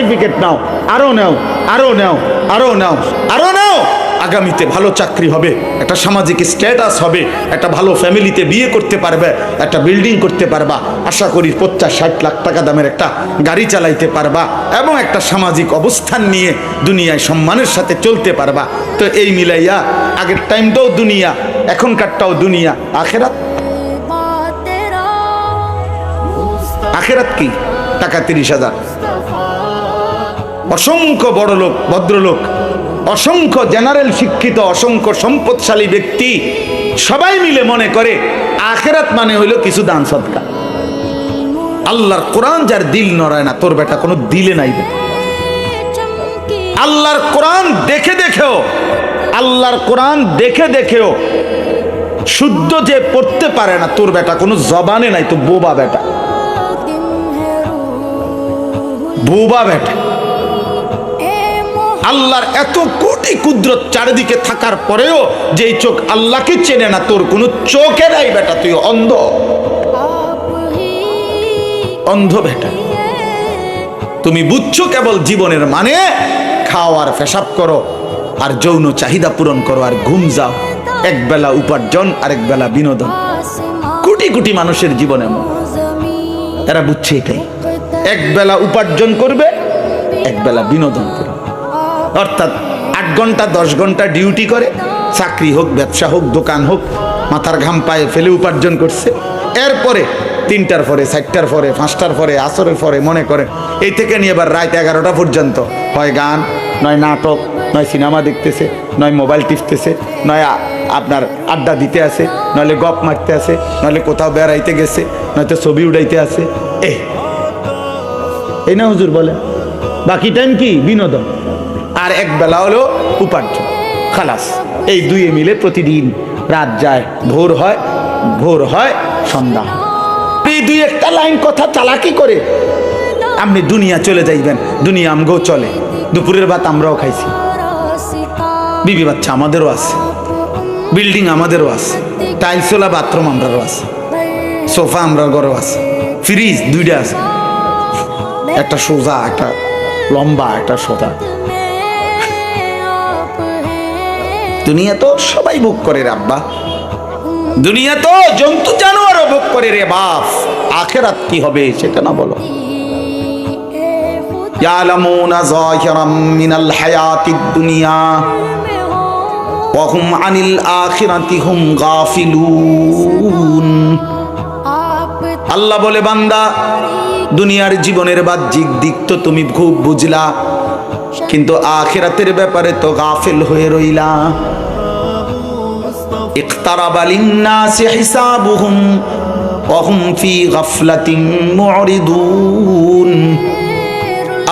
Certificate নাও, আরো নাও, আরো নাও, আরো নাও, আরো নাও। আগামীতে ভালো চাকরি হবে, একটা সামাজিক স্ট্যাটাস হবে, একটা ভালো ফ্যামিলিতে বিয়ে করতে পারবে, একটা বিল্ডিং করতে পারবা, আশা করি 50-60 লাখ টাকা দামের একটা গাড়ি চালাইতে পারবা, এবং একটা সামাজিক অবস্থান নিয়ে দুনিয়ায় সম্মানের সাথে চলতে পারবা। তো এই মিলাইয়া আগের টাইমটাও দুনিয়া, এখনকারটাও দুনিয়া। আখেরাত, আখেরাত কি? টাকা 30,000, অসংখ্য বড় লোক, ভদ্রলোক, অসংখ্য জেনারেল শিক্ষিত, অসংখ্য সম্পদশালী ব্যক্তি সবাই মিলে মনে করে আখেরাত মানে হইল কিছু দান সদকা। আল্লাহর কোরআন যার দিল নড়ায় না, তোর বেটা কোনো দিলে নাই। আল্লাহর কোরআন দেখে দেখেও, আল্লাহর কোরআন দেখে দেখেও শুদ্ধ যে পড়তে পারে না, তোর বেটা কোনো জবানে নাই, তো বোবা বেটা, বোবা বেটা। আল্লাহর এত কোটি কুদরত চারিদিকে থাকার পরেও যেই চোখ আল্লাহকে চেনে না, তোর কোনো চোখে নাই বেটা, তুই অন্ধ, অন্ধ বেটা। তুমি বুঝছো কেবল জীবনের মানে খাও আর পেশাব করো আর যৌন চাহিদা পূরণ করো আর ঘুম যাও, এক বেলা উপার্জন আর এক বেলা বিনোদন। কোটি কোটি মানুষের জীবন এমন, এরা বুঝছে এটাই, এক বেলা উপার্জন করবে, এক বেলা বিনোদন করবে। অর্থাৎ 8 ঘন্টা 10 ঘন্টা ডিউটি করে, চাকরি হোক, ব্যবসা হোক, দোকান হোক, মাথার ঘাম পায়ে ফেলে উপার্জন করছে। এরপরে 3টার পরে, 4টার পরে, 5টার পরে, আসরের পরে মনে করে এই থেকে নিয়ে এবার রাত 11টা পর্যন্ত হয় গান, নয় নাটক, নয় সিনেমা দেখতেছে, নয় মোবাইল টিপতেছে, নয় আপনার আড্ডা দিতে আছে, নইলে গপ মারতে আছে, নইলে কোথাও বেড়াইতে গেছে, নয়তো ছবি উড়াইতে আছে। এই না হুজুর বলে, বাকি টাইম কি? বিনোদন। আর এক বেলা হলো উপার্জন, খালাস। এই দুয়ে মিলে প্রতিদিন রাত যায়, ভোর হয়, ভোর হয়, সন্ধ্যা। এই দুই একটা লাইন কথা চালাকি করে আপনি দুনিয়া চলে যাইবেন। দুনিয়া আমগো চলে, দুপুরের ভাত আমরাও খাইছি, বিবি বাচ্চা আমাদেরও আছে, বিল্ডিং আমাদেরও আছে, টাইলসওয়ালা বাথরুম আমরাও আছে, সোফা আমরার ঘরেও আছে, ফ্রিজ 2টা আছে, একটা সোজা, একটা লম্বা, একটা সোজা। দুনিয়া তো সবাই ভোগ করে রে আব্বা, দুনিয়া তো জন্তু জানোয়ারও ভোগ করে রে বাপ। আখেরাত কি হবে সেটা না বলো। ইয়ালামুনা যাহিরাম মিনাল হায়াতিদ দুনিয়া ওয়া হুম আনিল আখিরাতি হুম গাফিলুন। আল্লাহ বলে, বান্দা দুনিয়ার জীবনের বাহ্যিক দিক তো তুমি খুব বুঝলা, কিন্তু আখিরাতের ব্যাপারে তো গাফিল হয়ে রইলা। ইকতারাবা লিন্নাসি হিসাবুহুম ওয়া হুম ফি গাফলাতিন মুরিদুন।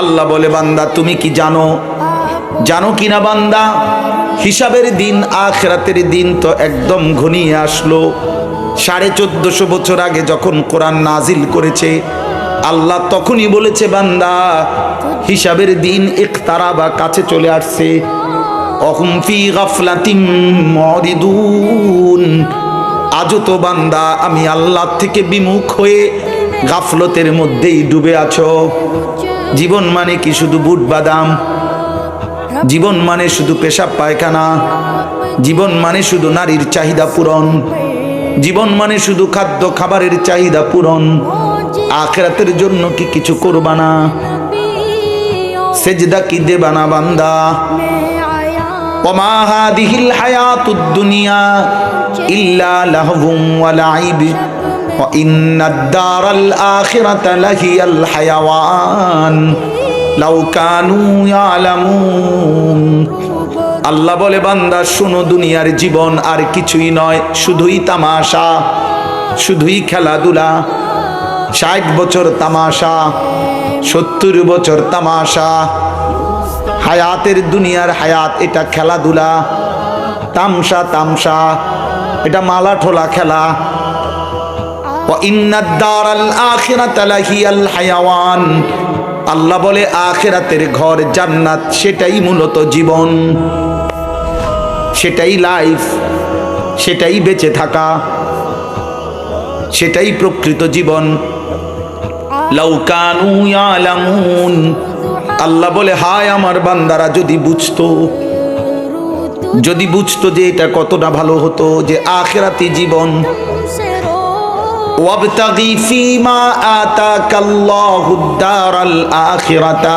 আল্লাহ বলে, বান্দা তুমি কি জানো, জানো কিনা বান্দা, হিসাবের দিন, আখিরাতের দিন তো একদম ঘনিয়ে আসলো। 1450 বছর আগে যখন কোরআন নাজিল করেছে, আল্লাহ তখনই বলেছে, বান্দা হিসাবের দিন ইকতারাবা, কাছে চলে আসছে। অহুম ফি গাফলাতিন মুরিদুন। আজও তো বান্দা আমি আল্লাহ থেকে বিমুখ হয়ে গাফলতের মধ্যেই ডুবে আছো। জীবন মানে কি শুধু বুট বাদাম? জীবন মানে শুধু পেশাব পায়খানা? জীবন মানে শুধু নারীর চাহিদা পূরণ? জীবন মানে শুধু খাদ্য খাবারের চাহিদা পূরণ? আখিরাতের জন্য কি কিছু করবা না? সেজদা কি দেবা না বান্দা? ওমা হাদিহিল হায়াতুদ দুনিয়া ইল্লা লাহবুম ওয়া লাইব ওয়া ইন্নাদ দারাল আখিরাতা লাহিয়াল হায়াওয়ান লাউ কানু ইয়ালামুন। আল্লাহ বলে, বান্দা শোনো, দুনিয়ার জীবন আর কিছুই নয়, শুধুই তামাশা, শুধুই খেলাধুলা। 60 বছর তামাশা, 70 বছর তামাশা। হায়াতের দুনিয়ার হায়াত এটা খেলাধুলা, তামসা তামসা, এটা মালা ঠোলা খেলা। ওয়া ইন্নাদ দারাল আখিরাতা লাহিয়াল হায়াওয়ান। আল্লাহ বলে, আখিরাতের ঘর জান্নাত, সেটাই মূলত জীবন, সেটাই লাইফ, সেটাই বেঁচে থাকা, সেটাই প্রকৃত জীবন। লাউ কানু ইয়ালামুন। আল্লাহ বলে, হায় আমার বান্দারা যদি বুঝতো যে এটা কতটা ভালো হতো, যে আখিরাতি জীবন। ওয়াবতাগি ফীমা আতাকাল্লাহুদ দারাল আখিরাতা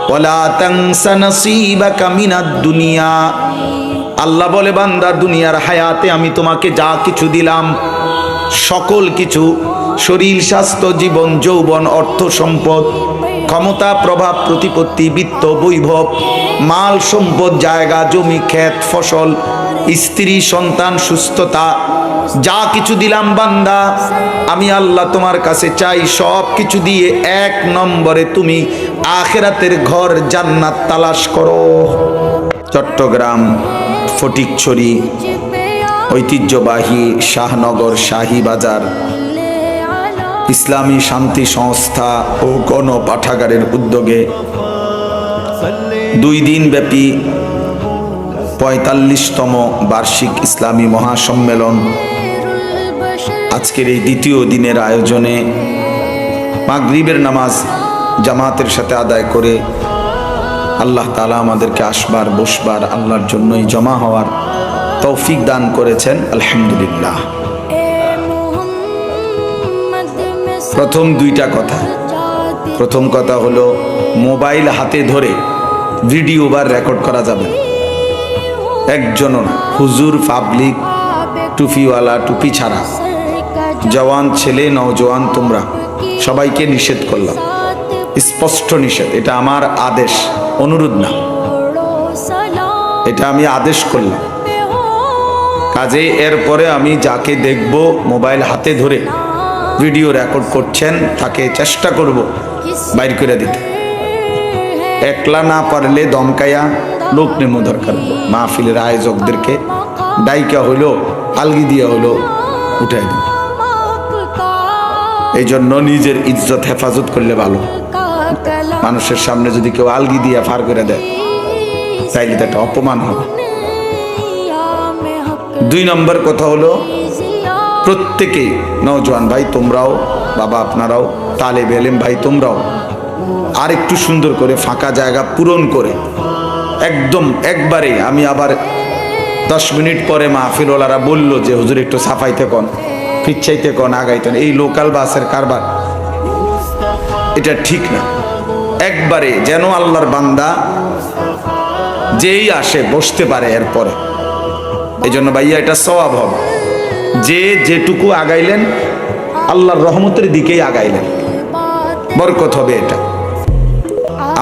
ওয়ালা তানসা নাসীবাকা মিনাদ দুনিয়া। আল্লাহ বলে, বান্দা দুনিয়ার হায়াতে আমি তোমাকে যা কিছু দিলাম, সকল কিছু, শরীর, স্বাস্থ্য, জীবন, যৌবন, অর্থ, সম্পদ, ক্ষমতা, প্রভাব, প্রতিপত্তি, বিত্ত, বৈভব, মাল, সম্পদ, জায়গা, জমি, ক্ষেত, ফসল, স্ত্রী, সন্তান, সুস্থতা, যা কিছু দিলাম বান্দা, আমি আল্লাহ তোমার কাছে চাই সব কিছু দিয়ে 1 নম্বরে তুমি আখিরাতের ঘর জান্নাত তালাশ করো। চট্টগ্রাম ফটিকছড়ি ঐতিহ্যবাহী শাহনগর শাহী বাজার ইসলামী শান্তি সংস্থা ও গণ পাঠাগারের উদ্যোগে 2 দিন ব্যাপী 45তম বার্ষিক ইসলামী মহাসম্মেলন আজকের এই দ্বিতীয় দিনের আয়োজনে মাগরিবের নামাজ জামাতের সাথে আদায় করে আল্লাহ তাআলা আমাদেরকে আসবার বসবার আল্লাহর জন্যই জমা হওয়ার তৌফিক দান করেছেন, আলহামদুলিল্লাহ। প্রথম 2টা কথা। প্রথম কথা হলো, মোবাইল হাতে ধরে ভিডিও বা রেকর্ড করা যাবে একজনও না। হুজুর, পাবলিক, টুপিওয়ালা, টুপি ছাড়া, জওয়ান ছেলে, নওজওয়ান, তোমরা সবাইকে নিষেধ করলাম, স্পষ্ট নিষেধ। এটা আমার আদেশ, অনুরোধ না, এটা আমি আদেশ করলাম। কাজে এরপরে আমি যাকে দেখব মোবাইল হাতে ধরে ভিডিও রেকর্ড করছেন তাকে চেষ্টা করব বাইর করে দিতে। একলা না পারলে দমকাইয়া লোক নেমো দরকার, মাহফিলের আয়োজকদেরকে ডাইকা হইলো, আলগি দিয়া হইলো উঠাই দিন। এই জন্য নিজের ইজ্জত হেফাজত করলে ভালো। মানুষের সামনে যদি কেউ আলগি দিয়া ফার করে দেয় তাইলে তো একটা অপমান হবে। 2 নম্বর কথা হলো, প্রত্যেকেই, নওজোয়ান ভাই তোমরাও, বাবা আপনারাও, তালেবে ইলম ভাই তোমরাও আর একটু সুন্দর করে ফাঁকা জায়গা পূরণ করে একদম একবারে। আমি আবার 10 মিনিট পরে মাহফিলওয়ালারা বলল যে হুজুর একটু সাফাইতে কোন, পিচ্ছাইতে কোন, আগাইতেন, এই লোকাল বাসের কারবার এটা ঠিক না। একবারে যেন আল্লাহর বান্দা যেই আসে বসতে পারে এরপরে। এই জন্য ভাইয়া এটা সওয়াব হবে, যে যেটুকু আগাইলেন আল্লাহর রহমতের দিকেই আগাইলেন, বরকত হবে। এটা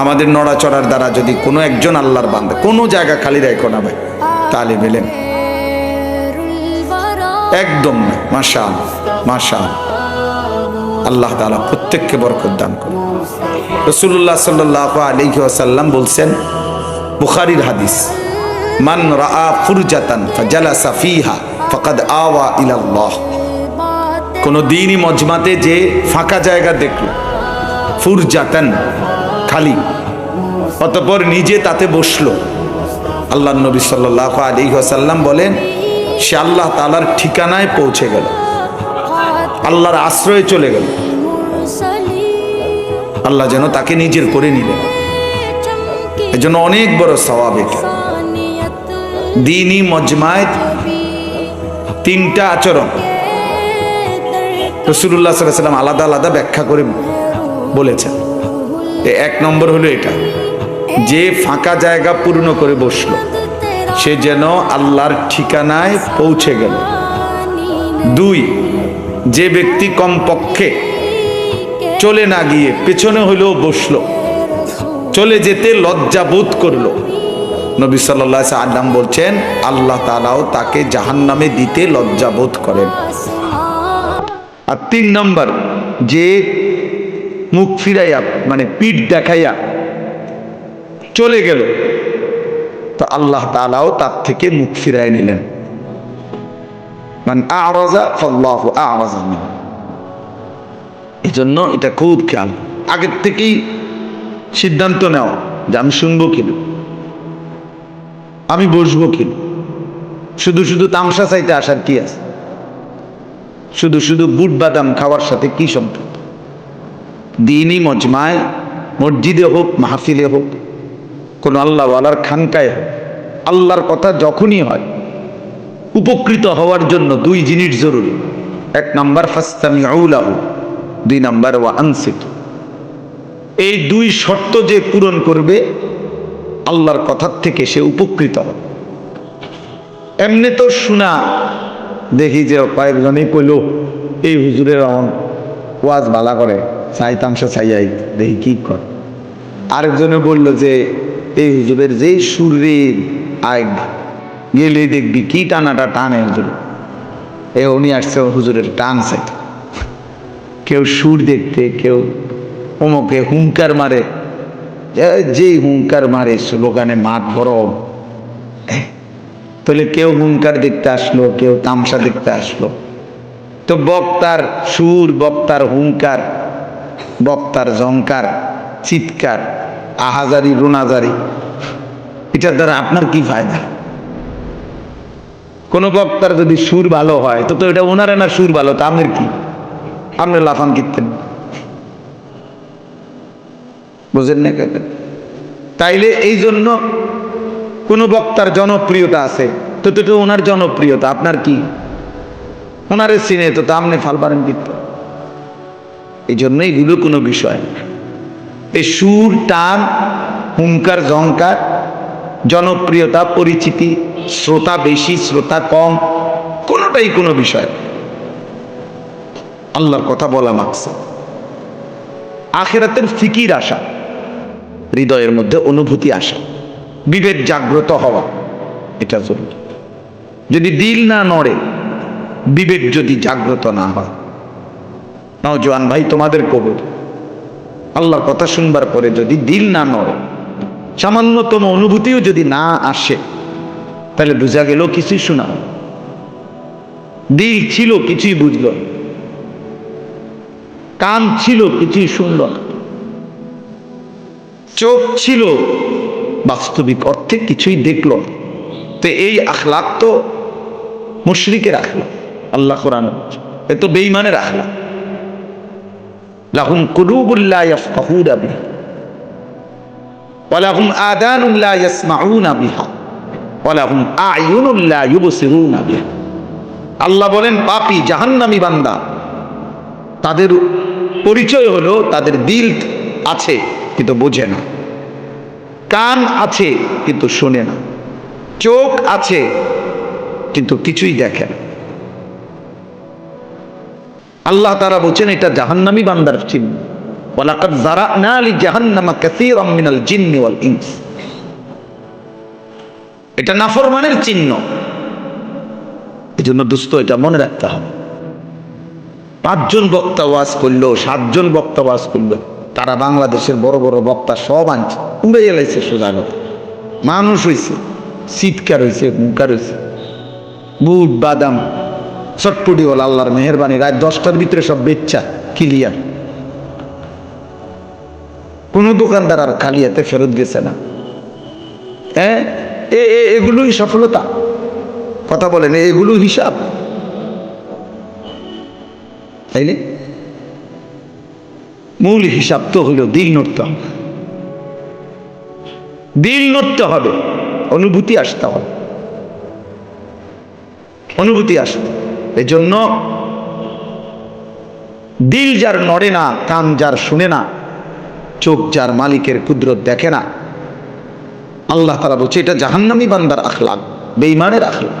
আমাদের নড়াচড়ার দ্বারা যদি কোনো একজন আল্লাহর বান্দা কোনো জায়গা খালি রাখো না ভাই, তাহলে বলেন একদম না। মাশাআল্লাহ, মাশাআল্লাহ, আল্লাহ তাআলা প্রত্যেককে বরকত দান করুন। রাসূলুল্লাহ সাল্লাল্লাহু আলাইহি ওয়াসাল্লাম বলছেন, বুখারীর হাদিস, মান রাআ ফুরজাতান ফাজালাসা ফিহা ফাকাদ আওয়া ইলাল্লাহ। কোন দ্বীনি মজমাতে যে ফাঁকা জায়গা দেখলো, ফুরজাতান খালি, অতঃপর নিজে তাতে বসলো, আল্লাহর নবী সাল্লাল্লাহু আলাইহি ওয়াসাল্লাম বলেন সে আল্লাহ তাআলার ঠিকানায় পৌঁছে গেল, আল্লাহর আশ্রয়ে চলে গেল। আল্লাহ যেন তাকে নিজের করে নিলেন। এজন্য অনেক বড় সওয়াব এটা। দ্বীনি মজমায় 3টা আচরণ রাসূলুল্লাহ সাল্লাল্লাহু আলাইহি ওয়াসাল্লাম আলাদা আলাদা ব্যাখ্যা করে বলেছেন। 1 নম্বর হলো এটা, যে ফাঁকা জায়গা পূর্ণ করে বসলো সে যেন আল্লাহর ঠিকানায় পৌঁছে গেল। 2, যে ব্যক্তি কমপক্ষে চলে না গিয়ে পেছনে হইলেও বসলো, চলে যেতে লজ্জা বোধ করলো, নবী সাল্লাল্লাহু আলাইহি ওয়াসাল্লাম বলছেন আল্লাহ তাআলাও তাকে জাহান্নামে দিতে লজ্জা বোধ করেন। আর 3 নম্বর, যে মুখ ফিরাইয়া মানে পিঠ দেখাইয়া চলে গেল, তো আল্লাহ তাআলাও তার থেকে মুখ ফিরাই নিলেন। মান আ'রাযা ফাল্লাহু আ'রাযা মিনহু। এজন্য এটা খুব খেয়াল, আগের থেকেই সিদ্ধান্ত নেওয়া যে আমি শুনবো কিনা, আমি বসবো কিনা। শুধু শুধু তামসা চাইতে আসার কি আছে? শুধু শুধু বুট বাদাম খাওয়ার সাথে কি সম্পর্ক? দ্বীনি মজমায় মসজিদে হোক, মাহফিলে হোক, কোন আল্লাহওয়ালার খানকায় হোক, আল্লাহর কথা যখনই হয়, উপকৃত হওয়ার জন্য দুই জিনিস জরুরি। এক নাম্বার ফাসতামিউ লাহু, দুই নাম্বার ওয়া আনসিতু। এই দুই শর্ত যে পূরণ করবে, আল্লাহর কথার থেকে সে উপকৃত হবে। এমনি তো শোনা, দেখি যে কয়েকজনই কইল এই হুজুরের ওয়াজ ভালা করে, চাইতাংশ চাইয়াই দেখি কি কর। আরেকজনে বলল যে এই হুজুরের যে সুরের আগ গেলে দেখবি কি টানাটা টানে হুজুর। উনি আসছে হুজুরের টান চাইতে, কেউ সুর দেখতে, কেউ অমুকে হুঙ্কার মারে, যেই হুঙ্কার মারে স্লোগানে মাঠ গরম। তাহলে কেউ হুঙ্কার দেখতে আসলো, কেউ তামসা দেখতে আসলো। তো বক্তার সুর, বক্তার হুঙ্কার, বক্তার জংকার, চিৎকার, আহাজারি, রুনাজারি, এটার দ্বারা আপনার কি ফায়দা? কোন বক্তার যদি সুর ভালো হয় তো এটা ওনারে না সুর ভালো, তা আপনার কি? আপনি লাফান কীর্তেন, বুঝেন না? তাইলে এই জন্য কোন বক্তার জনপ্রিয়তা আছে তো ওনার জনপ্রিয়তা, আপনার কি? ওনারে চিনে তো আপনি ফাল পারেন কীর্তন। এই জন্য এগুলো কোনো বিষয়, এই সুর, টান, হুঙ্কার, জংকার, জনপ্রিয়তা, পরিচিতি, শ্রোতা বেশি, শ্রোতা কম, কোনোটাই কোনো বিষয়। আল্লাহর কথা বলা মাকসাদ, আখিরাতের ফিকির আসা, হৃদয়ের মধ্যে অনুভূতি আসা, বিবেক জাগ্রত হওয়া, এটা জরুরি। যদি দিল না নড়ে, বিবেক যদি জাগ্রত না হয়, নওজোয়ান ভাই তোমাদের কবর, আল্লাহর কথা শুনবার পরে যদি দিল না নড়ে, সামান্যতম অনুভূতিও যদি না আসে, তাহলে বোঝা গেল কিছুই শোনা, দিল ছিল কিছুই বুঝল, কান ছিল কিছুই শুনল না, চোখ ছিল বাস্তবিক অর্থে কিছুই দেখল। তো এই আখলাক তো মুশরিকের আখলাক, আল্লাহ কোরআন এ তো বেঈমানের আখলাক। লাহুম কুলুবুল লা ইয়াফকাহুনা বিহা ওয়া লাহুম আযানুন লা ইয়াসমাউনা বিহা ওয়া লাহুম আ'য়ুনুন লা ইউবসিরুনা বিহা। আল্লাহ বলেন পাপী জাহান্নামী বান্দা, তাদের পরিচয় হলো তাদের দিল আছে কিন্তু বোঝে না, কান আছে কিন্তু শোনে না, চোখ আছে কিন্তু কিছুই দেখে না। আল্লাহ তাআলা বলেন এটা জাহান্নামী বান্দার চিহ্ন। ওয়ালাকাদ যারানা লিজাহান্নামা কাসীরাম মিনাল জিন্নি ওয়াল ইনস, এটা নাফরমানের চিহ্ন। এজন্য দোস্ত এটা মনে রাখতে হবে। 5 জন বক্তা ওয়াজ করলো, 7 জন বক্তা ওয়াজ করলো, তারা বাংলাদেশের বড় বড় বক্তা সব আনছে, উড়ে এলাইছে সোজা কথা। মানুষ হয়েছে, চিৎকার হয়েছে, হুঙ্কার হয়েছে, বুট বাদাম চটপটি হল, আল্লাহর মেহেরবানি। রাত 10টার ভিতরে সব বেচ্চা ক্লিয়ার, কোন দোকানদার আর খালি হাতে ফেরত গেছে না। এগুলোই সফলতা? কথা বলেন, এগুলো হিসাব? তাইলে মূল হিসাব তো হলো দিল নড়তে হবে, দিল নড়তে হবে, অনুভূতি আসতে হবে, অনুভূতি আসতে। এই জন্য দিল যার নড়ে না, কান যার শুনে না, চোখ যার মালিকের কুদরত দেখে না, আল্লাহ তাআলা বলছে এটা জাহান্নামী বান্দার আখলাক, বেঈমানের আখলাক।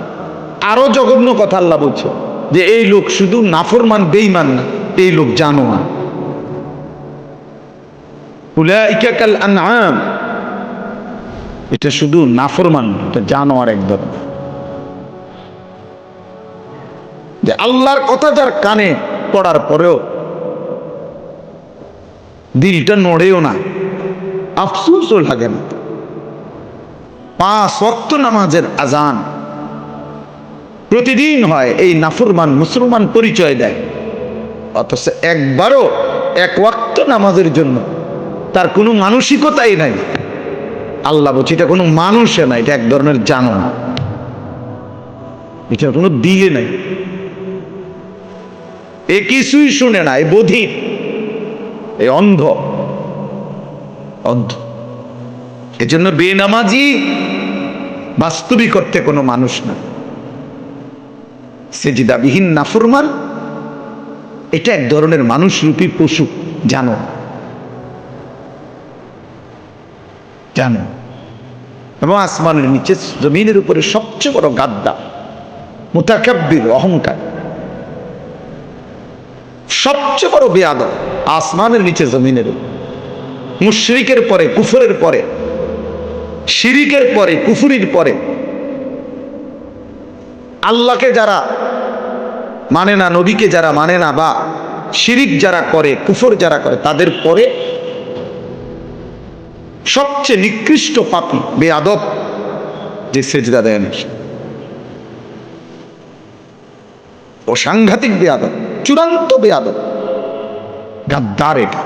আরো জঘন্য কথা আল্লাহ বলছে যে এই লোক শুধু নাফরমান বেঈমান না, এই লোক জানোয়ার। উলাইকা কাল আনআম, এটা শুধু নাফরমান, এটা জানোয়ার এক ধরনের। যে আল্লাহর কথা যার কানে পড়ার পরেও দিলটা নড়েও না, আফসোসও লাগে না। 5 ওয়াক্ত নামাজের আজান প্রতিদিন হয়, এই নাফরমান মুসলমান পরিচয় দেয়, অথচ একবারও 1 ওয়াক্ত নামাজের জন্য তার কোনো মানসিকতাই নাই। আল্লাহ বলছে এটা কোনো মানুষে নাই, এটা এক ধরনের জানোয়ার, এটা কোনো দিলে নাই, এ কিছুই শুনে না, এ বধির, এ অন্ধ। অন্ধ। এজন্য বেনামাজি বাস্তবিক অর্থে কোনো মানুষ না, সেজদাবিহীন নাফরমান এটা এক ধরনের মানুষ রূপী পশু। জানো জানো এবং আসমানের নিচে জমিনের উপরে সবচেয়ে বড় গাদ্দা, মুতাকাব্বির, অহংকার, সবচেয়ে বড় বেয়াদব আসমানের নিচে জমিনের উপর। মুশরিকের পরে, কুফরের পরে, শিরিকের পরে, কুফরির পরে, আল্লাহকে যারা মানে না, নবীকে যারা মানে না, বা শিরিক যারা করে, কুফর যারা করে, তাদের পরে সবচেয়ে নিকৃষ্ট পাপী বেয়াদব যে সেজদা দেয় না, ও সাংঘাতিক বেয়াদব, চূড়ান্ত বেয়াদব, গাদ্দার। এটা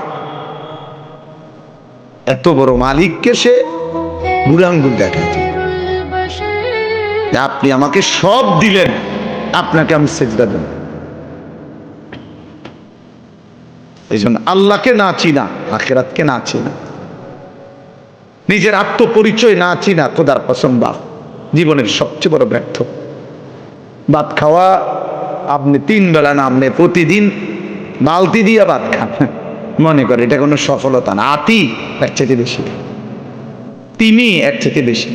এত বড় মালিককে সে বুড়াঙ্গুল দেখাচ্ছে, আপনি আমাকে সব দিলেন, আপনাকে আমি সেজদা দেব। এই জন্য আল্লাহকে না চিনা, আখিরাতকে না চিনা, নিজের আত্মপরিচয় না চিনা, খোদার কসম বাপ জীবনের সবচেয়ে বড় ব্যর্থ। ভাত খাওয়া আপনি 3 বেলা না, আপনি প্রতিদিন বালতি দিয়ে ভাত খান, মনে করে এটা কোনো সফলতা না। আতি এর চাইতে বেশি, তিনি এর চাইতে বেশি।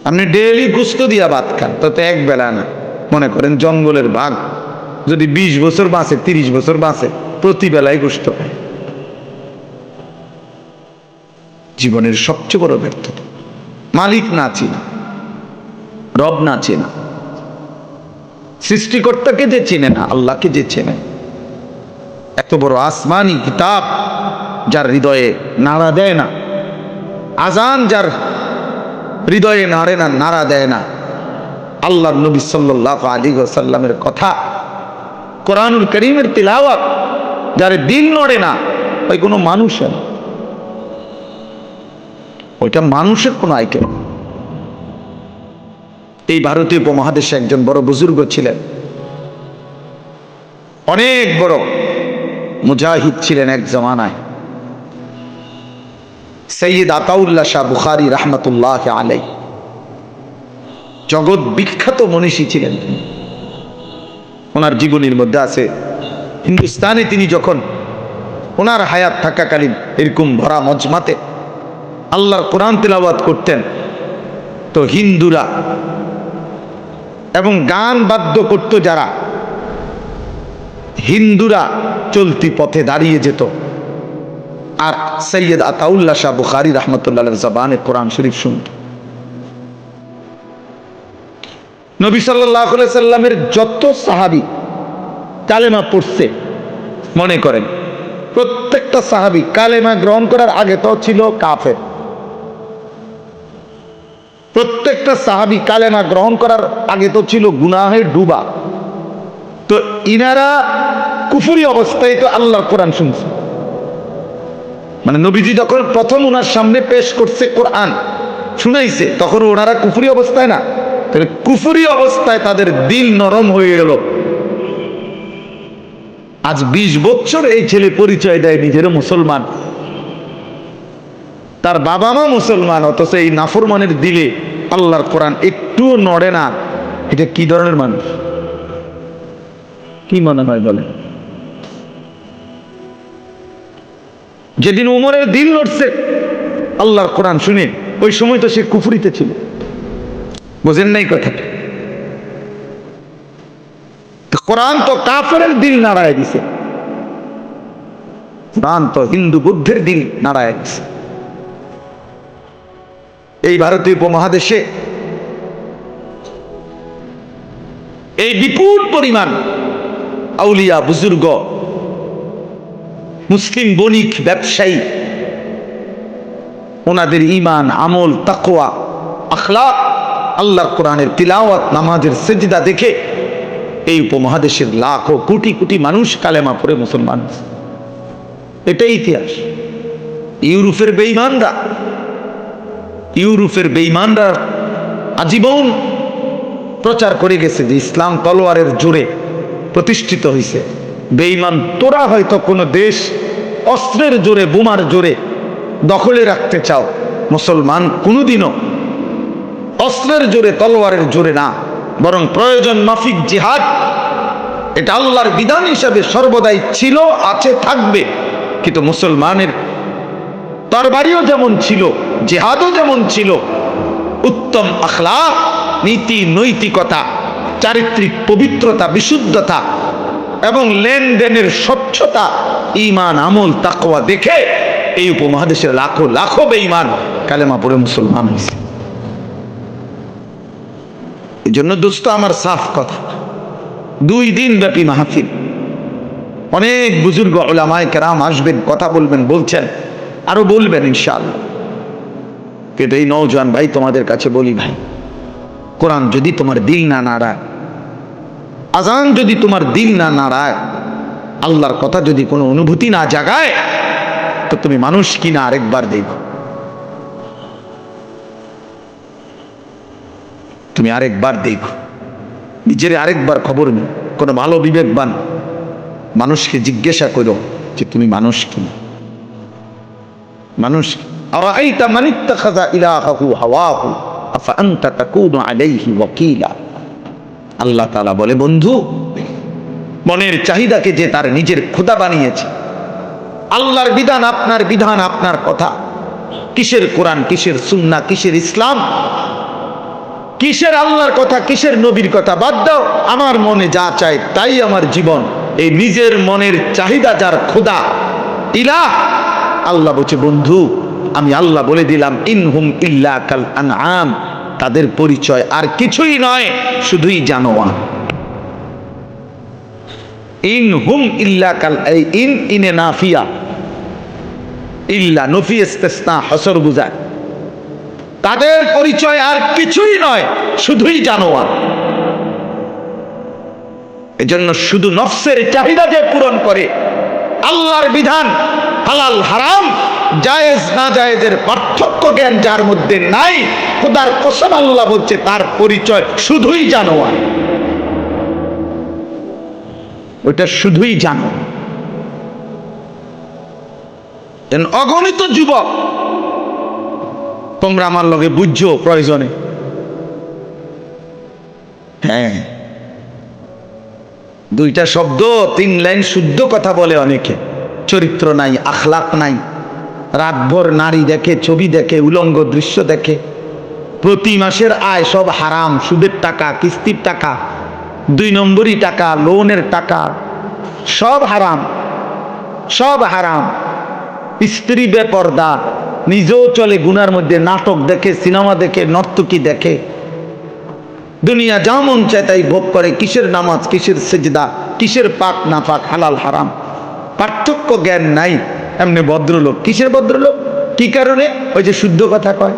আপনি ডেইলি গুস্ত দিয়া ভাত খান, তো 1 বেলা না, মনে করেন জঙ্গলের বাঘ যদি 20 বছর বাঁচে, 30 বছর বাঁচে, প্রতি বেলায় গোস্ত খায়। জীবনের সবচেয়ে বড় ব্যর্থতা, মালিক না চিনা, রব না চেনা, সৃষ্টিকর্তাকে যে চেনে না, আল্লাহকে যে চেনে। এত বড় আসমানি কিতাব যার হৃদয়ে নাড়া দেয় না, আজান যার হৃদয়ে নাড়ে না, নাড়া দেয় না, আল্লাহর নবী সাল্লাল্লাহু আলাইহি ওয়াসাল্লামের কথা, কোরআনুল কারীমের তিলাওয়াত যার দিল নড়ে না, ওই কোনো মানুষের, ওইটা মানুষের কোনো আইটেম। এই ভারতীয় উপমহাদেশে একজন বড় বুজুর্গ ছিলেন, অনেক বড় মুজাহিদ ছিলেন এক জমানায়, সৈয়দ আতাউল্লাহ শাহ বুখারী রাহমাতুল্লাহ আলাইহি। জগৎ বিখ্যাত মনীষী ছিলেন। ওনার জীবনীর মধ্যে আছে, হিন্দুস্তানে তিনি যখন ওনার হায়াত থাকাকালীন এরকম ভরা মজমাতে আল্লাহর কোরআন তেলাওয়াত করতেন, তো হিন্দুরা এবং গান বাদ্য করত যারা, হিন্দুরা চলতি পথে দাঁড়িয়ে যেত, আর সৈয়দ আতাউল্লাহ শাহ বুখারী রাহমাতুল্লাহ জবানে কোরআন শরীফ শুনত। নবী সাল্লাল্লাহু আলাইহি সাল্লামের যত সাহাবী কালেমা পড়ছে, মনে করেন প্রত্যেকটা সাহাবী কালেমা গ্রহণ করার আগে তো ছিল কাফের। প্রত্যেকটা সাহাবী কালেমা গ্রহণ করার আগে তো ছিল গুনাহে ডুবা। তো ইনারা কুফরি অবস্থায় তো আল্লাহর কোরআন শুনছে, মানে নবীজি যখন প্রথম ওনার সামনে পেশ করছে কোরআন শুনাইছে, তখন ওনারা কুফরি অবস্থায় না, তাহলে কুফরি অবস্থায় তাদের দিল নরম হয়ে গেল। আজ 20 বছর এই ছেলে পরিচয় দেয় নিজেরও মুসলমান, তার বাবা মা মুসলমান, অথচ এই নাফরমানের দিলে আল্লাহর কোরআন একটুও নড়ে না। এটা কি ধরনের মানুষ? কি মনে হয় বলে? যেদিন উমরের দিল নড়ছে আল্লাহর কোরআন শুনে, ওই সময় তো সে কুফরিতে ছিল। বোঝেন নাই কথাটা? কোরআন তো কাফেরের দিল নাড়ায় দিছে, কোরআন তো হিন্দু বুদ্ধের দিল নাড়ায় দিছে। এই ভারতীয় উপমহাদেশে এই বিপুল পরিমাণ আউলিয়া, বুজুর্গ, মুসলিম বণিক, ব্যবসায়ী, ওনাদের ঈমান, আমল, তাকওয়া, আখলাক, আল্লাহর কোরআনের তিলাওয়াত, নামাজের সিজদা দেখে এই উপমহাদেশের লাখো কোটি কোটি মানুষ কালেমা পড়ে মুসলমান। এটাই ইতিহাস। ইউরোপের বেঈমানরা আজীবন প্রচার করে গেছে যে ইসলাম তলোয়ারের জোরে প্রতিষ্ঠিত হয়েছে। বেঈমান তোরা হয়তো কোনো দেশ অস্ত্রের জোরে, বোমার জোরে দখলে রাখতে চাও, মুসলমান কোনোদিনও অস্ত্রের জোরে, তলোয়ারের জোরে না, বরং প্রয়োজন মাফিক জিহাদ, এটা আল্লাহর বিধান হিসাবে সর্বদাই ছিল, আছে, থাকবে। কিন্তু মুসলমানের তরবারিও যেমন ছিল, জিহাদও যেমন ছিল, উত্তম আখলাক, নীতি নৈতিকতা, চারিত্রিক পবিত্রতা, বিশুদ্ধতা এবং লেনদেনের স্বচ্ছতা, ঈমান, আমল, তাকওয়া দেখে এই উপমহাদেশের লাখো লাখো বেঈমান কালেমা পড়ে মুসলমান হয়েছে। এই জন্য দোস্ত আমার সাফ কথা, 2 দিন ব্যাপী মাহফিল, অনেক বুজুর্গ উলামায়ে কেরাম আসবেন, কথা বলবেন, বলছেন, আরো বলবেন ইনশাআল্লাহ। কিন্তু এই নওজোয়ান ভাই, তোমাদের কাছে বলি ভাই, কোরআন যদি তোমার দিল না নাড়ায়, আজান যদি তোমার দিল না নাড়ায়, আল্লাহর কথা যদি কোনো অনুভূতি না জাগায়, তো তুমি মানুষ কিনা আরেকবার দেখো, তুমি আরেকবার দেখো, নিজের আরেকবার খবর নিও। কোনো ভালো বিবেকবান মানুষকে জিজ্ঞাসা করো যে তুমি মানুষ কি, মানুষ আরাআইতা মান ইত্তাখাযা ইলাহাহু হাওয়াহু আফা আনতা তাকুনু আলাইহি ওয়াকিলা। আল্লাহ তাআলা বলে, বন্ধু, মনের চাহিদাকে যে তার নিজের খোদা বানিয়েছে, আল্লাহর বিধান, আপনার বিধান, আপনার কথা, কিসের কোরআন, কিসের সুন্নাহ, কিসের ইসলাম, কিসের আল্লাহর কথা, কিসের নবীর কথা, বাদ দাও, আমার মনে যা চায় তাই আমার জীবন। এই নিজের মনের চাহিদা যার খোদা, ইলাহ, আল্লাহ বলছে, বন্ধু, আমি আল্লাহ বলে দিলাম, ইনহুম ইল্লা কাল আনআম, তাদের পরিচয় আর কিছুই নয়, শুধুই জানোয়ার। ইনহুম ইল্লা কাল, এই ইনে নাফিয়া, ইল্লা নফি ইস্তিসনা, হসর বুঝায়, তাদের পরিচয় আর কিছুই নয়, শুধুই জানোয়ার। এজন্য শুধু নফসের চাহিদা যে পূরণ করে, আল্লাহর বিধান, হালাল হারাম, জায়েজ না জায়েজের পার্থক্য জ্ঞান যার মধ্যে নাই, খোদার কসম আল্লাহ বলছে তার পরিচয় শুধুই জানোয়ার, ওটা শুধুই জানো। অগণিত যুবক, তোমরা আমার লগে বুঝছো প্রয়োজনে, হ্যাঁ, 2টা শব্দ 3 লাইন শুদ্ধ কথা বলে অনেকে, চরিত্র নাই, আখলাক নাই, রাতভর নারী দেখে, ছবি দেখে, উলঙ্গ দৃশ্য দেখে, প্রতি মাসের আয় সব হারাম, সুদের টাকা, কিস্তির টাকা, 2 নম্বরই টাকা, লোনের টাকা, সব হারাম, সব হারাম। স্ত্রী বেপর্দা, নিজেও চলে গুনার মধ্যে, নাটক দেখে, সিনেমা দেখে, নর্তকী দেখে, দুনিয়া যা মন চায় তাই ভোগ করে, কিসের নামাজ, কিসের সেজদা, কিসের পাক না পাক, হালাল হারাম, পার্থক্য জ্ঞান নাই। এমনি ভদ্রলোক, কিসের ভদ্রলোক, কি কারণে? ওই যে শুদ্ধ কথা কয়,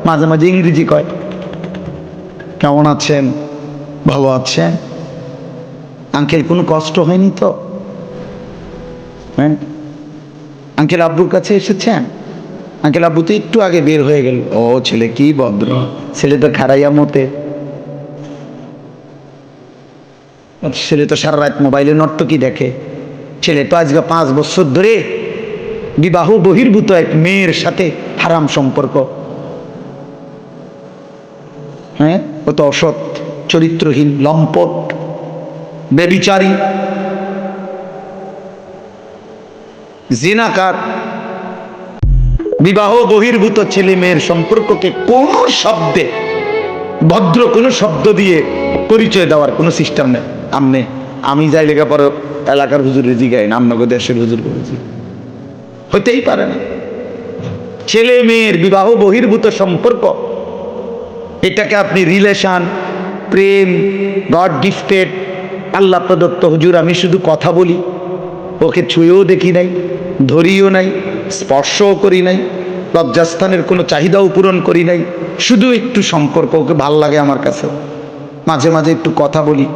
মাঝে মাঝে ইংরেজি কয়, কেমন আছেন, ভালো আছেন আঙ্কেল, কোনো কষ্ট হয়নি তো, হ্যাঁ আঙ্কেল আব্বুর কাছে এসেছেন, আঙ্কেল আব্বু তো একটু আগে বের হয়ে গেল, ও ছেলে কি ভদ্র, ছেলে তো খারাইয়া মতে, ছেলে তো সারা রাত মোবাইলে নর্তকী দেখে, ছেলে তো আজকে 5 বছর ধরে বিবাহ বহির্ভূত এক মেয়ের সাথে হারাম সম্পর্ক, হ্যাঁ ও তো অসৎ, চরিত্রহীন, লম্পট, ব্যভিচারী, জিনাকার। বিবাহ বহির্ভূত ছেলে মেয়ের সম্পর্ককে কোন শব্দে, ভদ্র কোনো শব্দ দিয়ে পরিচয় দেওয়ার কোনো সিস্টেম নেই। আমি যাই লেখাপড়া এলাকার হুজুরে জিগাই না, আপনাকে দেশের হুজুর বলেছি, হতেই পারে না। ছেলে মেয়ের বিবাহ বহির্ভূত সম্পর্ক, এটাকে আপনি রিলেশন, প্রেম, গড গিফটেড, আল্লাহ প্রদত্ত, হুজুর আমি শুধু কথা বলি, ওকে ছুঁয়েও দেখি নাই, ধরিও নাই, স্পর্শও করি নাই, লজ্জাস্থানের কোনো চাহিদাও পূরণ করি নাই, শুধু একটু সম্পর্ক, ওকে ভাল লাগে আমার কাছে, মাঝে মাঝে একটু কথা বলি,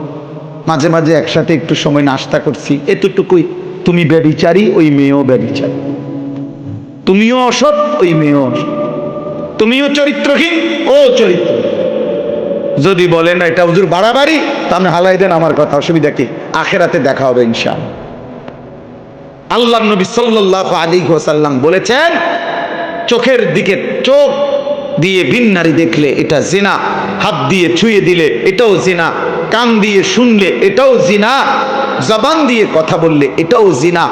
মাঝে মাঝে একসাথে একটু সময় নাস্তা করছি, এতটুকুই। তুমি ব্যভিচারী, ওই মেয়েও ব্যভিচারী, তুমিও অসৎ, ওই মেয়েও অসৎ, তুমিও চরিত্রহীন, ও চরিত্র। যদি বলেন না এটা হুজুর বাড়াবাড়ি, তাহলে হালাই দেন আমার কথা, অসুবিধা কি, আখেরাতে দেখা হবে ইনশাআল্লাহ। আল্লাহর নবী সাল্লাল্লাহু আলাইহি ওয়াসাল্লাম বলেছেন, চোখের দিকে চোখ দিয়ে ভিন নারী দেখলে এটা জিনা, হাত দিয়ে ছুঁয়ে দিলে এটাও জিনা, কান দিয়ে শুনলে এটাও জিনা, জবান দিয়ে কথা বললে এটাও জিনা,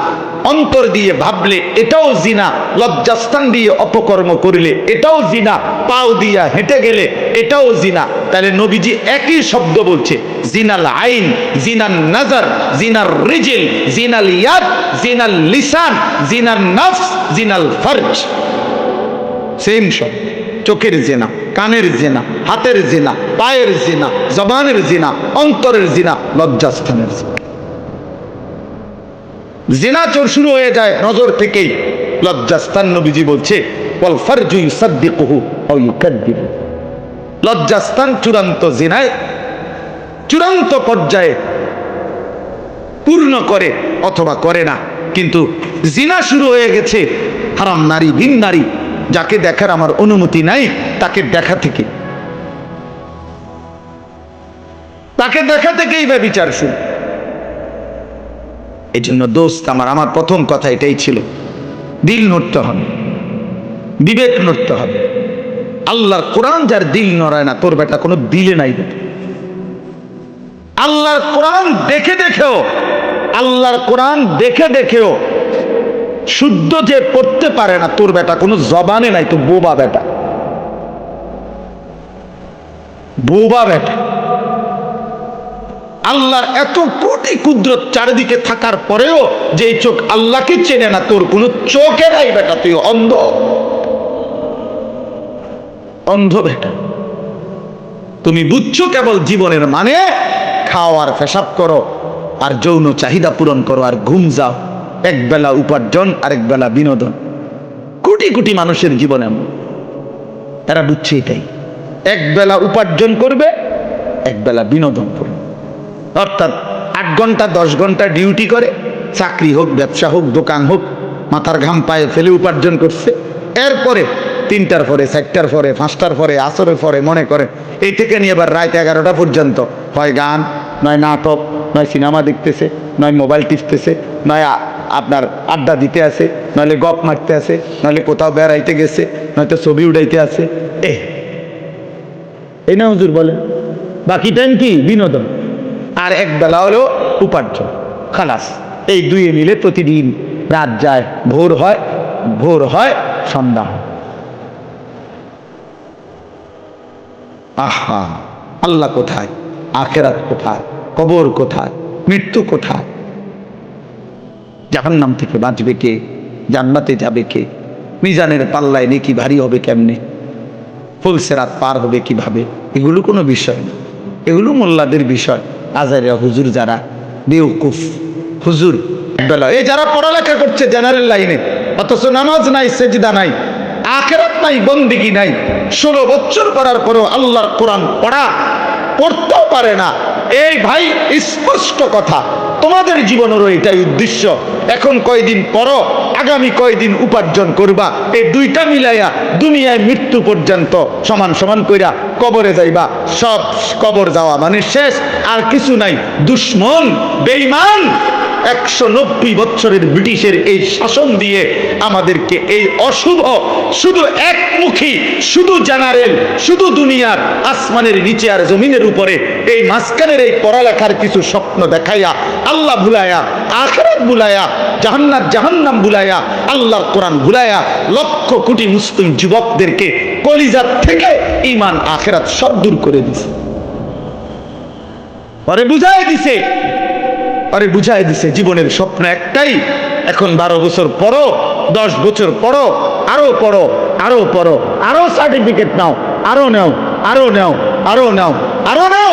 অন্তর দিয়ে ভাবলে এটাও জিনা, লজ্জাস্থান দিয়ে অপকর্ম করলে এটাও জিনা, পাও দিয়া হেঁটে গেলে এটাও জিনা। তাহলে নবীজি একই শব্দ বলছে, জিনাল আইন, জিনাল নজর, জিনাল রিজিল, জিনাল ইয়াদ, জিনাল লিসান, জিনাল নফস, জিনাল ফরজ। সেম শব্দ। চোখের জিনা, কানের জিনা, হাতের জিনা, পায়ের জিনা, জবানের জিনা, অন্তরের জিনা, লজ্জাস্থানের জিনা। জিনা চোর শুরু হয়ে যায় নজর থেকেই। লজ্জাস্থান নবীজি বলছে, ওয়াল ফারজু ইউসাদ্দিকুহু আও ইউকাদ্দিবু। লজ্জাস্থান চূড়ান্ত জিনায়, চূড়ান্ত পর্যায়ে পূর্ণ করে অথবা করে না। কিন্তু জিনা শুরু হয়ে গেছে হারাম নারী, ভিন নারী, যাকে দেখার আমার অনুমতি নাই তাকে দেখা থেকে, তাকে দেখা থেকেই ব্যভিচার শুরু। এই জন্য দোস্ত আমার প্রথম কথা এটাই ছিল, দিল নড়তে হবে, বিবেক নড়তে হবে। আল্লাহর কোরআন যার দিল নড়ায় না, তোর বেটা কোনো দিলে নাই বেটা। আল্লাহর কোরআন দেখে দেখেও, আল্লাহর কোরআন দেখে দেখেও শুদ্ধ যে পড়তে পারে না, তোর বেটা কোনো জবানে নাই, তো বোবা বেটা, বোবা বেটা। আল্লাহর এত কোটি কুদরত চারিদিকে থাকার পরেও যে চোখ আল্লাহকে চেনে না, তোর কোনো চোখে নাই বেটা, তুই অন্ধ, অন্ধ বেটা। তুমি বুঝছো কেবল জীবনের মানে খাও আর পেশাব করো আর যৌন চাহিদা পূরণ করো আর ঘুম যাও, এক বেলা উপার্জন আরেক বেলা বিনোদন। কোটি কোটি মানুষের জীবনে তারা বুঝছে এটাই, এক বেলা উপার্জন করবে, এক বেলা বিনোদন করবে। অর্থাৎ 8 ঘন্টা 10 ঘন্টা ডিউটি করে, চাকরি হোক, ব্যবসা হোক, দোকান হোক, মাথার ঘাম পায়ে ফেলে উপার্জন করছে। এরপরে 3টার পরে, 4টার পরে, 5টার পরে, আসরের পরে মনে করে এই থেকে নিয়ে এবার রাত 11টা পর্যন্ত হয় গান, নয় নাটক, নয় সিনেমা দেখতেছে, নয় মোবাইল টিপতেছে, নয় আপনার আড্ডা দিতে আছে, নইলে গপ মারতে আছে, নইলে কোথাও বেড়াইতে গেছে, নয়তো ছবি উড়াইতে আছে। এই না হুজুর বলে, বাকি টাইম কি বিনোদন, আর এক বেলা হলো উপার্জন, খালাস। এই দুয়ে মিলে প্রতিদিন রাত যায়, ভোর হয়, ভোর হয়, সন্ধ্যা হয়। আহা, আল্লাহ কোথায়, আখেরাত কোথায়, কবর কোথায়, মৃত্যু কোথায়, জাহান্নাম থেকে বাঁচবে কে, জান্নাতে যাবে কে, মিজানের পাল্লায় নেকি ভারী হবে কেমনে, ফুলসেরাত পার হবে কিভাবে, এগুলো কোনো বিষয় না, এগুলো মোল্লাদের বিষয়। আজারে হুজুর যারা বেউকুফ হুজুর বেলা, এই যারা পড়ালেখা করছে জেনারেল লাইনে, অথচ নামাজ নাই, সেজদা নাই, আখেরাত নাই, বন্দেগী নাই, 16 বছর করার পরেও আল্লাহর কোরআন পড়তেও পারে না। এই ভাই স্পষ্ট কথা, তোমাদের জীবনেরও এটাই উদ্দেশ্য। এখন কয়দিন পড়ো, আগামী কয়দিন উপার্জন করবা, এই দুইটা মিলাইয়া দুনিয়ায় মৃত্যু পর্যন্ত সমান সমান কইরা কবরে যাইবা। সব কবর যাওয়া মানে শেষ, আর কিছু নাই। দুশ্মন, বেঈমান 190 বছরের ব্রিটিশের এই শাসন দিয়ে আমাদেরকে এই অশুভ, শুধু একমুখী, শুধু জেনারেল, শুধু দুনিয়ার আসমানের নিচে আর জমিনের উপরে, এই মাঝখানের এই পড়ালেখার কিছু স্বপ্ন দেখাইয়া আল্লাহ ভুলাইয়া, আখিরাত ভুলাইয়া, জাহান্নাত জাহান্নাম ভুলাইয়া, আল্লাহর কোরআন ভুলাইয়া লক্ষ কোটি মুসলিম যুবকদেরকে কলিজার থেকে ঈমান আখিরাত সব দূর করে দিছে। পরে বুঝাই দিছে, আরে বুঝাই দিছে জীবনের স্বপ্ন একটাই। এখন 12 বছর পড়ো, 10 বছর পড়ো, আরো পড়ো, আরো পড়ো, আরো সার্টিফিকেট নাও, আরো নাও, আরো নাও, আরো নাও, আরো নাও।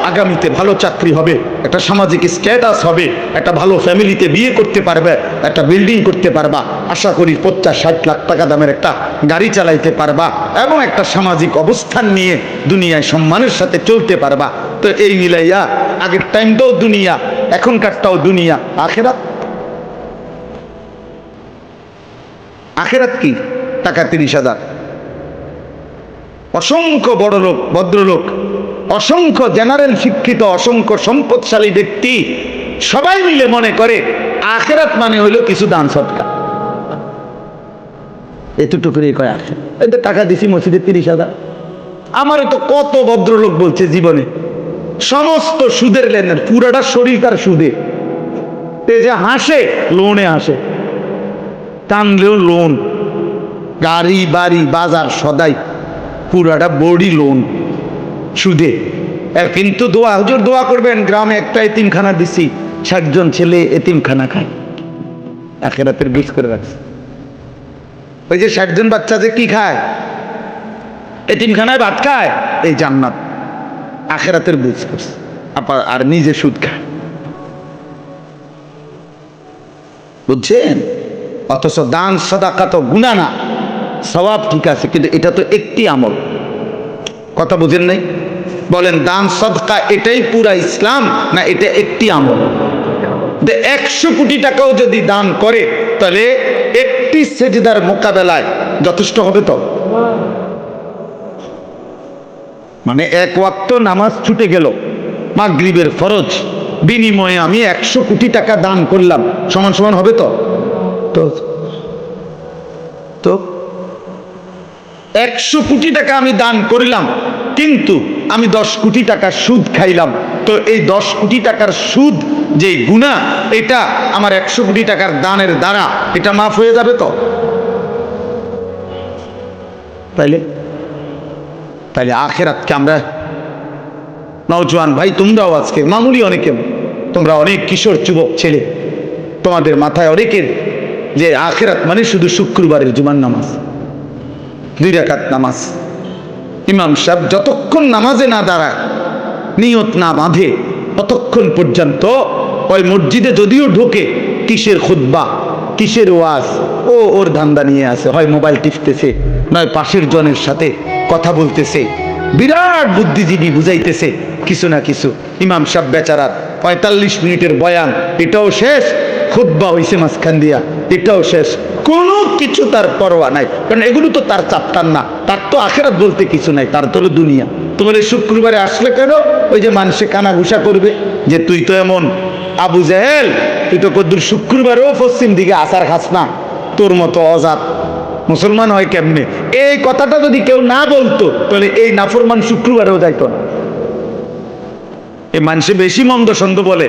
আগামীতে ভালো চাকরি হবে, একটা সামাজিক স্ট্যাটাস হবে, একটা ভালো ফ্যামিলিতে বিয়ে করতে পারবে, একটা বিল্ডিং করতে পারবা, আশা করি 50-60 লাখ টাকা দামের একটা গাড়ি চালাইতে পারবা, এবং একটা সামাজিক অবস্থান নিয়ে দুনিয়ায় সম্মানের সাথে চলতে পারবা। তো এই মিলাইয়া আগের টাইমটাও দুনিয়া, এখনকারটাও দুনিয়া। আখেরাত, আখেরাত কি? টাকা 30,000। অসংখ্য বড় লোক, ভদ্রলোক, অসংখ্য জেনারেল শিক্ষিত, অসংখ্য সম্পদশালী ব্যক্তি সবাই মিলে মনে করে আখেরাত মানে হইলো কিছু দান সৎকার, এতটুকু কয় আখেরাত। এতে টাকা দিছি মসজিদে 30,000। আমারও তো কত ভদ্রলোক বলছে জীবনে সমস্ত সুদের লেনদেন, পুরাটা শরীর তার সুদে। যে হাসে লোনে হাসে, টানলেও লোন, গাড়ি বাড়ি বাজার সদাই পুরাটা বডি লোন সুদে। কিন্তু দোয়া, হুজুর দোয়া করবেন, গ্রামে একটা এতিমখানা দিছি, 60 জন ছেলে এতিমখানা খায়। আখিরাতের বীজ করে রাখছে। ওই যে 60 জন বাচ্চা যে কি খায়, এতিমখানায় ভাত খায়, এই জান্নাত আখিরাতের বীজ করছে। আর নিজে সুদ খায়, বুঝছেন? অথচ দান সাদাকা তো গুনাহ না, সওয়াব ঠিক আছে, কিন্তু এটা তো একটি আমল। কথা বুঝেন নাই? বলেন দান সাদকা এটাই পুরা ইসলাম না এটা একটি আমল? 100 কোটি টাকাও যদি দান করে তাহলে একটি সেজদার মোকাবেলায় যথেষ্ট হবে তো? মানে এক ওয়াক্ত নামাজ ছুটে গেল, মাগরিবের ফরজ, বিনিময়ে আমি 100 কোটি টাকা দান করলাম, সমান সমান হবে তো? তো 100 কোটি টাকা আমি দান করলাম, কিন্তু আমি 10 কোটি টাকা সুদ খাইলাম, তো এই 10 কোটি টাকার সুদ যে গুনাহ, এটা আমার 100 কোটি টাকার দানের দ্বারা এটা মাফ হয়ে যাবে তো? তাইলে আখিরাতকে আমরা, নওজোয়ান ভাই তোমরাও আজকে মামুলি, অনেকে তোমরা অনেক কিশোর যুবক ছেলে, তোমাদের মাথায় অনেকের যে আখিরাত মানে শুধু শুক্রবারের জুমার নামাজ, 2 রাকাত নামাজ। ইমাম সাহেব যতক্ষণ নামাজে না দাঁড়ায়, নিয়ত না বাঁধে, ততক্ষণ পর্যন্ত ওই মসজিদে যদিও ঢোকে, কিসের খুতবা, কিসের ওয়াজ, ওর ধান্দা নিয়ে আছে, হয় মোবাইল টিপতেছে, নয় পাশের জনের সাথে কথা বলতেছে, বিরাট বুদ্ধিজীবী বুঝাইতেছে কিছু না কিছু। ইমাম সাহেব বেচারার 45 মিনিটের বয়ান, এটাও শেষ, খুতবা হইছে মাঝখান দিয়া, এটাও শেষ, কোনো কিছু তার পরোয়া নাই, কারণ এগুলো তো তার চাপটার না, তার তো আখিরাত বলতে কিছু নাই, তার তো দুনিয়া। তোমার এই শুক্রবারে আসলে কেন? ওই যে মানুষে কানা ঘুষা করবে যে তুই তো এমন আবু জাহেল, তুই তো কদ্দুর শুক্রবারেও পশ্চিম দিকে আসার খাস না, তোর মতো অজাত মুসলমান হয় কেমনে? এই কথাটা যদি কেউ না বলতো তাহলে এই নাফরমান শুক্রবারেও যাইতো না। এই মানুষে বেশি মন্দ সন্দ বলে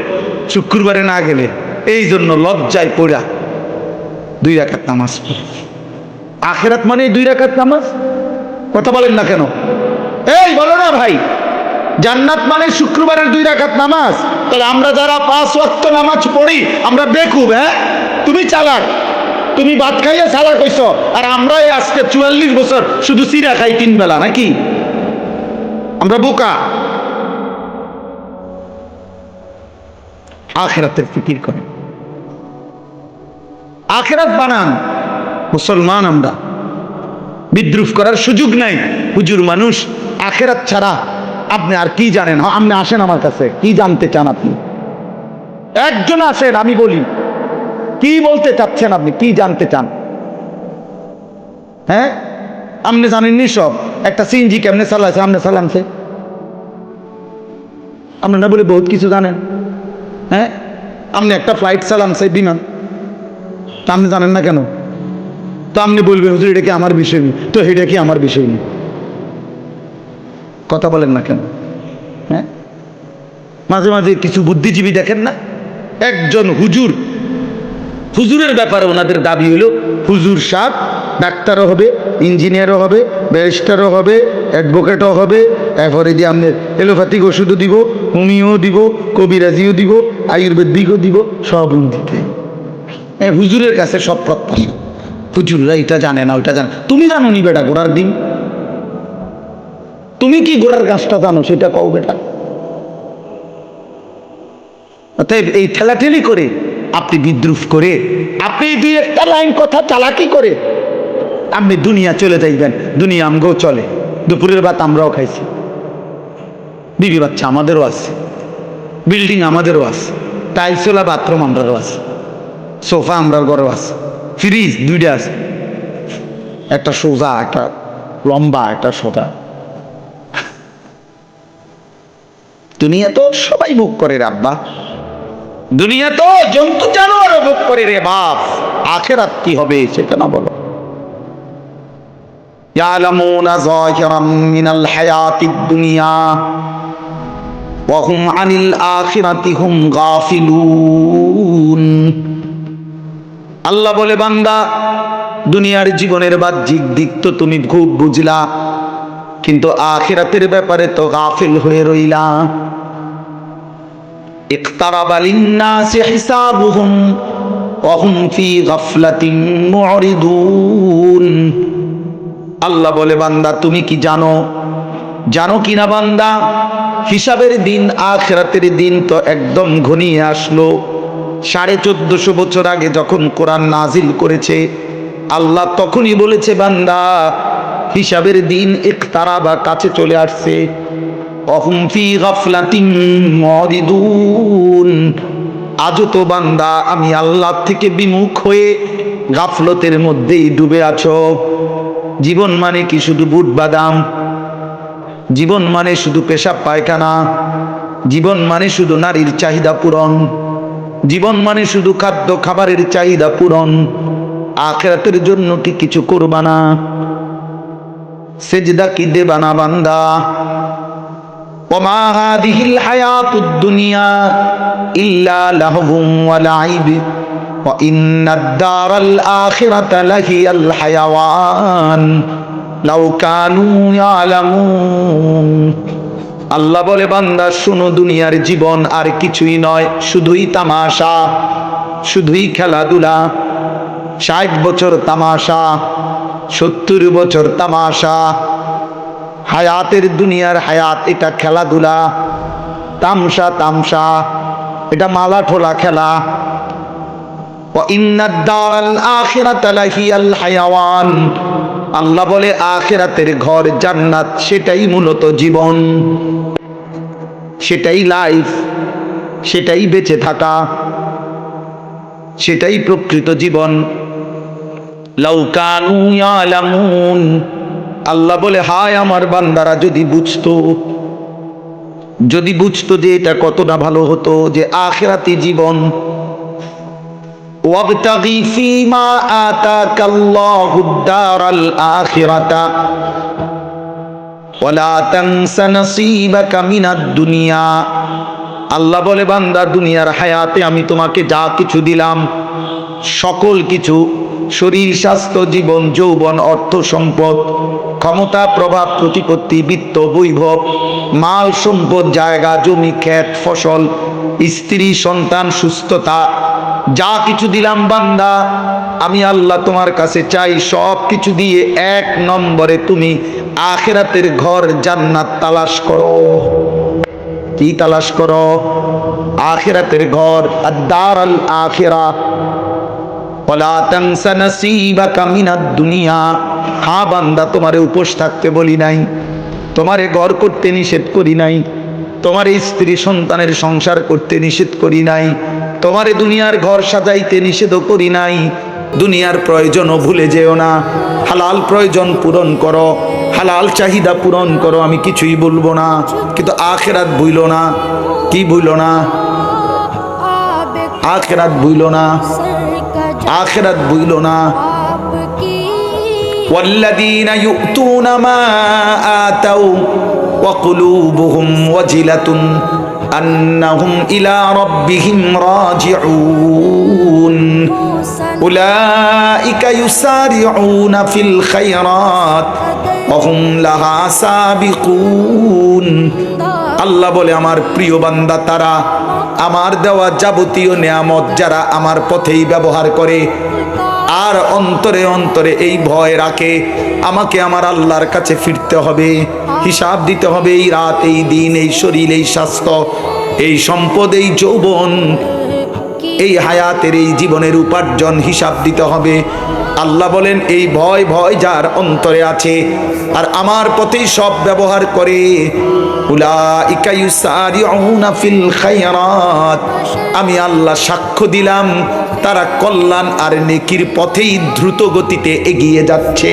শুক্রবারে না গেলে, এই জন্য লজ্জায় পড়া 2 রাকাত নামাজ পড়ে। আখিরাত মানে 2 রাকাত নামাজ, কথা বলেন না কেন? এই বলো না ভাই, জান্নাত মানে শুক্রবারের 2 রাকাত নামাজ। তাহলে আমরা যারা 5 ওয়াক্ত নামাজ পড়ি আমরা বেকুব? হ্যাঁ, তুমি চালাক, তুমি ভাত খাইয়া চালাক হইছ, আর আমরা আজকে 44 বছর শুধু চিরা খাই 3 বেলা, নাকি আমরা বোকা? আখিরাতের ফিকির করে, আখিরাত বানান মুসলমান। আমরা বিদ্রুপ করার সুযোগ নাই। হুজুর মানুষ, আখিরাত ছাড়া আপনি আর কি জানেন? আপনি আসেন আমার কাছে, কি জানতে চান আপনি? একজন আসেন, আমি বলি কি বলতে চাচ্ছেন আপনি, কি জানতে চান? হ্যাঁ, আপনি জানেননি সব। একটা সিএনজি কেমনে চালাইছে, আপনি চালানছে, আপনি না বলে বহুত কিছু জানেন। হ্যাঁ, আপনি একটা ফ্লাইট চালানছে, বিমান, তা আপনি জানেন না কেন? তো আপনি বলবেন হুজুর এটা কি আমার বিষয় নেই, তো এটা কি আমার বিষয় নেই? কথা বলেন না কেন? হ্যাঁ, মাঝে মাঝে কিছু বুদ্ধিজীবী দেখেন না, একজন হুজুরের ব্যাপারে ওনাদের দাবি হলো হুজুর সাহেব ডাক্তারও হবে, ইঞ্জিনিয়ারও হবে, ব্যারিস্টারও হবে, অ্যাডভোকেটও হবে, এরপরে দিয়ে আপনার এলোপ্যাথিক ওষুধও দিব, হোমিও দিব, কবিরাজিও দিব, আয়ুর্বেদিকও দিব, সব দিতে। হুজুরের কাছে সব প্রত্যাশা। হুজুররা এটা জানে না, ওইটা জানে। তুমি জানো নি বেটা ঘোড়ার ডিম? তুমি কি ঘোড়ার গাছটা জানো সেটা কও বেটা। অতএব এই ঠেলাঠেলি করে, আপনি বিদ্রুপ করে, আপনি 2-1টা লাইন কথা চালাকি করে আপনি দুনিয়া চলে যাইবেন। দুনিয়া আমগো চলে, দুপুরের ভাত আমরাও খাইছি, বিবি বাচ্চা আমাদেরও আছে, বিল্ডিং আমাদেরও আছে, টাইলসওয়ালা বাথরুম আমরাও আছে, সোফা আমরার ঘরেও আছে, ফ্রিজ 2টা আছে, একটা সোজা, একটা লম্বা, একটা সোজা। দুনিয়া তো সবাই ভোগ করে রে আব্বা, দুনিয়া তো জন্তু জানোয়ার ভোগ করে রে বাপ, আখিরাত কি হবে সেটা না বলো। ইয়ালামুনা যাহিরাম মিনাল হায়াতিদ দুনিয়া ওয়া হুম আনিল আখিরাতি হুম গাফিলুন। আল্লাহ বলে, বান্দা দুনিয়ার জীবনের বাহ্যিক দিক তো তুমি খুব বুঝলা, কিন্তু আখিরাতের ব্যাপারে তো গাফিল হয়ে রইলা। ইকতারাবা লিন্নাসি হিসাবুহুম ওয়া হুম ফি গাফলাতিন মুরিদুন। আল্লাহ বলে, বান্দা তুমি কি জানো কিনা বান্দা, হিসাবের দিন, আখিরাতের দিন তো একদম ঘনিয়ে আসলো। 1450 বছর আগে যখন কোরআন নাজিল করেছে, আল্লাহ তখনই বলেছে, বান্দা হিসাবের দিন ইকতারাবা, কাছে চলে আসছে। অহুম ফি গাফলাতিন মুরিদুন। আজও তো বান্দা আমি আল্লাহ থেকে বিমুখ হয়ে গাফলতের মধ্যেই ডুবে আছো। জীবন মানে কি শুধু বুট বাদাম? জীবন মানে শুধু পেশাব পায়খানা? জীবন মানে শুধু নারীর চাহিদা পূরণ? জীবন মানে শুধু খাদ্য খাবারের চাহিদা পূরণ? আখিরাতের জন্য কি কিছু করবা না? সেজদা কি দেবা না বান্দা? ওমা হাদিহিল হায়াতুদ দুনিয়া ইল্লা লাহবুন ওয়া লাইব ওয়া ইন্নাদ দারাল আখিরাতা লাহিয়াল হায়াওয়ান লাউ কানু ইয়ালামুন। আল্লাহ বলে, বান্দা শুনো, দুনিয়ার জীবন আর কিছুই নয়, শুধুই তামাশা, শুধুই খেলাধুলা। 60 বছর তামাশা, 70 বছর তামাশা। হায়াতের দুনিয়ার হায়াত এটা খেলাধুলা, তামসা, এটা মালা ঠোলা খেলা। ওয়া ইন্নাদ দারাল আখিরাতা লাহিয়াল হায়াওয়ান। আল্লাহ বলে, আখিরাতের ঘর জান্নাত, সেটাই মূলত জীবন, সেটাই লাইফ, সেটাই বেঁচে থাকা, সেটাই প্রকৃত জীবন। লাউ কানু ইয়ালামুন। আল্লাহ বলে, হায় আমার বান্দারা যদি বুঝতো যে এটা কতটা ভালো হতো, যে আখিরাতি জীবন। ওয়াবতাগি ফীমা আতাকাল্লাহুদ দারাল আখিরাতা ওয়ালা তানসা নসীবাকা মিনাদ দুনিয়া। আল্লাহ বলে, বান্দা দুনিয়ার হায়াতে আমি তোমাকে যা কিছু দিলাম, সকল কিছু, শরীর, স্বাস্থ্য, জীবন, যৌবন, অর্থ সম্পদ, ক্ষমতা, প্রভাব, প্রতিপত্তি, বিত্ত, বৈভব, মাল সম্পদ, জায়গা জমি, ক্ষেত ফসল, স্ত্রী সন্তান, সুস্থতা, যা কিছু দিলাম বান্দা, আমি আল্লাহ তোমার কাছে চাই সব কিছু দিয়ে 1 নম্বরে তুমি আখিরাতের ঘর জান্নাত তালাশ করো। কি তালাশ করো? আখিরাতের ঘর, আদ-দারাল আখিরা। ওয়ালা তানসা নসীবাকা মিনাদ দুনিয়া। হ্যাঁ বান্দা, তোমারে উপোস থাকতে বলি নাই, তোমারে ঘর করতে নিষেধ করি নাই, তোমার স্ত্রী সন্তানের সংসার করতে নিষেধ করি নাই, তোমারে দুনিয়ার ঘর সাজাইতে নিষেধ করি নাই। দুনিয়ার প্রয়োজনও ভুলে যেও না, হালাল প্রয়োজন পূরণ করো, হালাল চাহিদা পূরণ করো, আমি কিছুই বলবো না, কিন্তু আখিরাত ভুইলো না। কি ভুইলো না? আখিরাত ভুইলো না, আখিরাত ভুইলো না। والذين يؤتون ما آتوا وقلوبهم وجلة أنهم إلى ربهم راجعون أولئك يسارعون في الخيرات وهم لها سابقون। আল্লাহ বলে, আমার প্রিয় বান্দা তারা, আমার দেওয়া যাবতীয় নেয়ামত যারা আমার পথেই ব্যবহার করে, আর অন্তরে অন্তরে এই ভয় রাখে আমাকে আমার আল্লাহর কাছে ফিরতে হবে, হিসাব দিতে হবে, এই রাত, এই দিন, এই শরীর, এই স্বাস্থ্য, এই সম্পদ, এই যৌবন, এই হায়াতের, এই জীবনের উপার্জন হিসাব দিতে হবে। আল্লাহ বলেন, এই ভয় যার অন্তরে আছে আর আমার পথেই সব ব্যবহার করে, উলাইকা ইউসারিউনা ফিল খায়রাত, আমি আল্লাহ সাক্ষ্য দিলাম তারা কল্যাণ আর নেকির পথেই দ্রুত গতিতে এগিয়ে যাচ্ছে।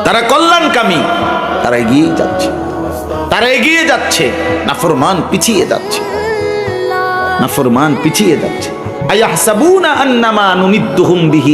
তারা কল্যাণকামী, তারা এগিয়ে যাচ্ছে। তারা তারা এগিয়ে যাচ্ছে, নাফরমান পিছিয়ে যাচ্ছে, নাফরমান পিছিয়ে যাচ্ছে। আয়াহসাবুনা আন্নামা নুমিদ্দুহুম বিহি